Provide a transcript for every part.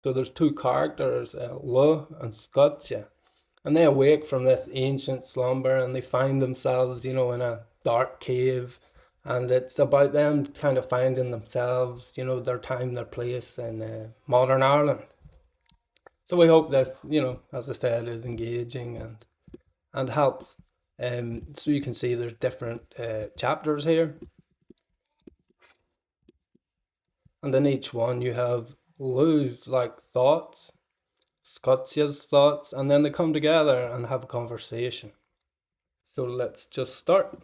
So there's two characters, Lugh and Scotia, and they awake from this ancient slumber and they find themselves, in a dark cave. And it's about them kind of finding themselves, their time, their place in modern Ireland. So we hope this, as I said, is engaging and helps. So you can see there's different chapters here, and in each one you have Lou's thoughts, Scotia's thoughts, and then they come together and have a conversation. So let's just start.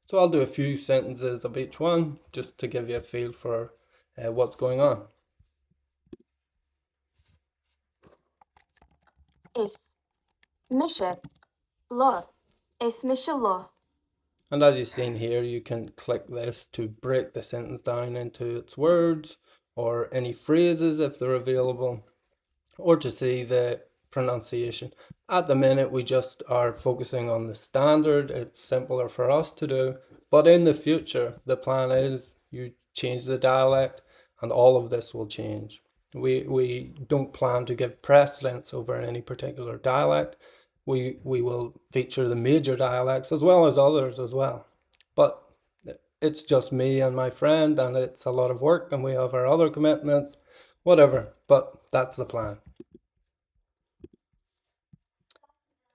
So I'll do a few sentences of each one just to give you a feel for what's going on. Is Misha Lugh. Is Misha Lugh. And as you've seen here, you can click this to break the sentence down into its words or any phrases if they're available, or to see the pronunciation. At the minute, we just are focusing on the standard. It's simpler for us to do, but in the future, the plan is you change the dialect and all of this will change. We don't plan to give precedence over any particular dialect. We will feature the major dialects as well as others as well. But it's just me and my friend, and it's a lot of work, and we have our other commitments, whatever. But that's the plan.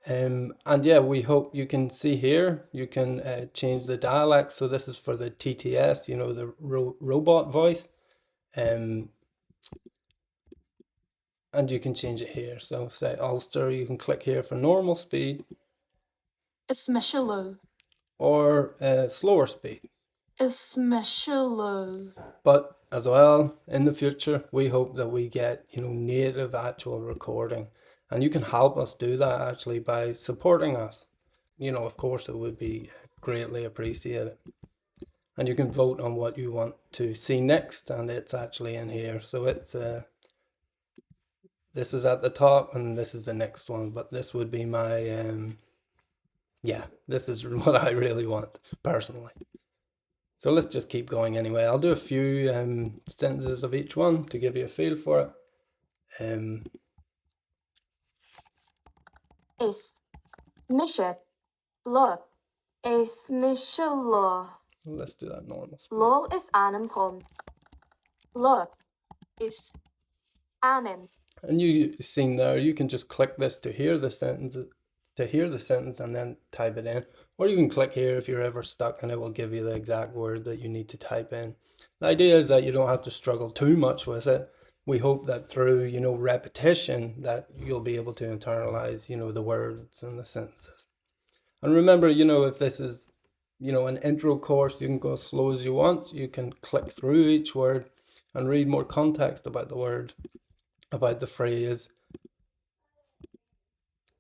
And yeah, we hope you can see here, you can change the dialect. So this is for the TTS, the robot voice. And you can change it here. So say Ulster, you can click here for normal speed. Is Misha Lugh. Or slower speed. Is Misha Lugh. But as well, in the future, we hope that we get, native actual recording. And you can help us do that actually by supporting us. Of course, it would be greatly appreciated. And you can vote on what you want to see next, and it's actually in here. So it's this is at the top, and this is the next one. But this would be my this is what I really want personally. So let's just keep going anyway. I'll do a few sentences of each one to give you a feel for it. Is Misha Lugh. Is Misha Lugh. Let's do that normal speed. Lol is Anim Chum. Lugh is Anim. And you've seen there, you can just click this to hear the sentence, and then type it in. Or you can click here if you're ever stuck, and it will give you the exact word that you need to type in. The idea is that you don't have to struggle too much with it. We hope that through, repetition, that you'll be able to internalize, the words and the sentences. And remember, if this is, an intro course, you can go as slow as you want. You can click through each word and read more context about the word, about the phrase,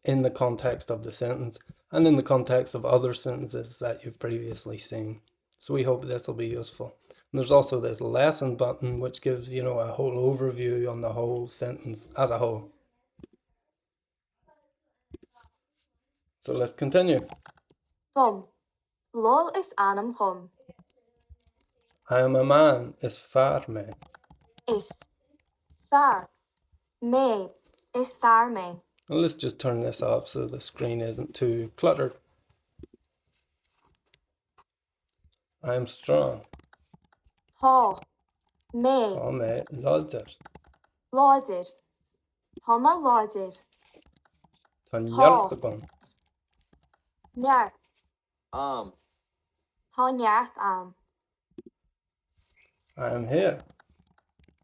in the context of the sentence and in the context of other sentences that you've previously seen. So we hope this will be useful. And there's also this lesson button, which gives, a whole overview on the whole sentence as a whole. So let's continue. Chum. Lol is Anim Chum. I am a man is far me. Is far me. Is far me. And let's just turn this off so the screen isn't too cluttered. I am strong. Ha me. Oh me lauder. Lauded. Hama lauded. Tan hjelpegon. Njar. Arm. Ha njarth I am here.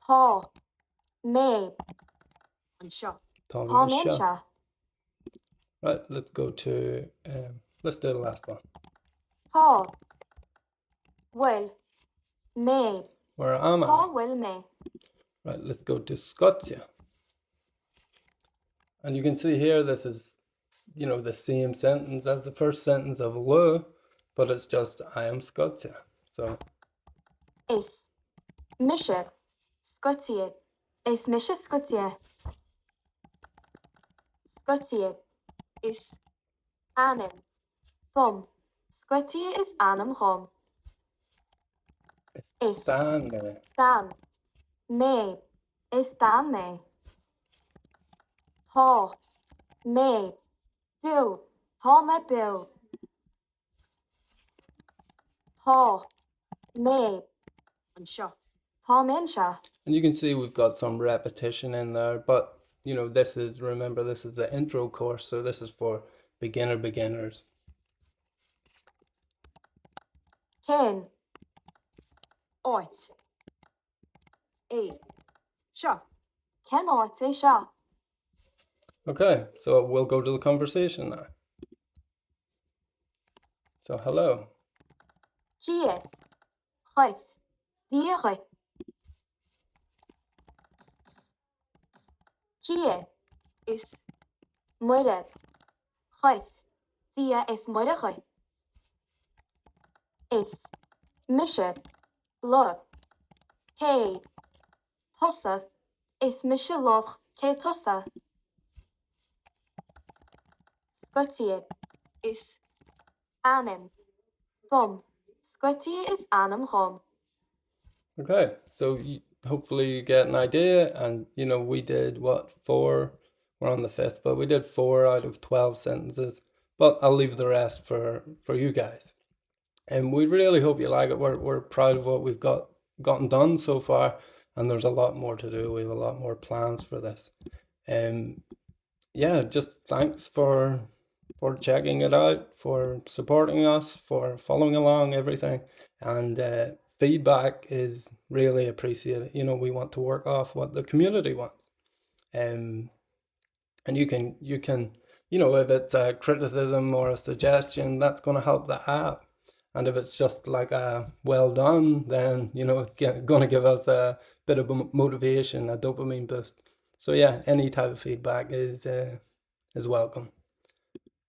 Ha me. Ansha. Tan Ha Misha. minsha. Right, let's go to let's do the last one. Ha will me. Where am Ha I? will me. Right, let's go to Scotia. And you can see here, this is, the same sentence as the first sentence of Lugh, but it's just, I am Scotia. So, Is Misha Scotia. Is Misha Scotia. Scotia is Anim Chum. Scotia is Anim Chum. it's Is Stan me. Sam me is ban me. Ho, me, do, ho me bill. Ho, me, and shop. ho minsha. And you can see we've got some repetition in there, but you know, remember, this is the intro course, so this is for beginners. Kin, Oit. A. Shop. ken orte sha. Okay, so we'll go to the conversation now. So hello. Kie, chais, diere. Kie, Is. muire. Chais, dia is muire. Is, mishe, lo. Hey, tossa, is mishe loch, ke tossa. Scotie, Is. anim. Gum. Scotie is anim gum. Okay, so hopefully you get an idea, and you know, we did what, 4, we're on the 5th, but we did 4 out of 12 sentences, but I'll leave the rest for you guys. And we really hope you like it. We're proud of what we've gotten done so far, and there's a lot more to do. We have a lot more plans for this. Yeah, just thanks for checking it out, for supporting us, for following along everything, and feedback is really appreciated. You know, we want to work off what the community wants, and you can you know, if it's a criticism or a suggestion, that's going to help the app. And if it's just like a well done, then you know, it's going to give us a bit of motivation, a dopamine boost. So yeah, any type of feedback is welcome.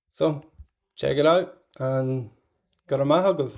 So check it out, and got a mahagov.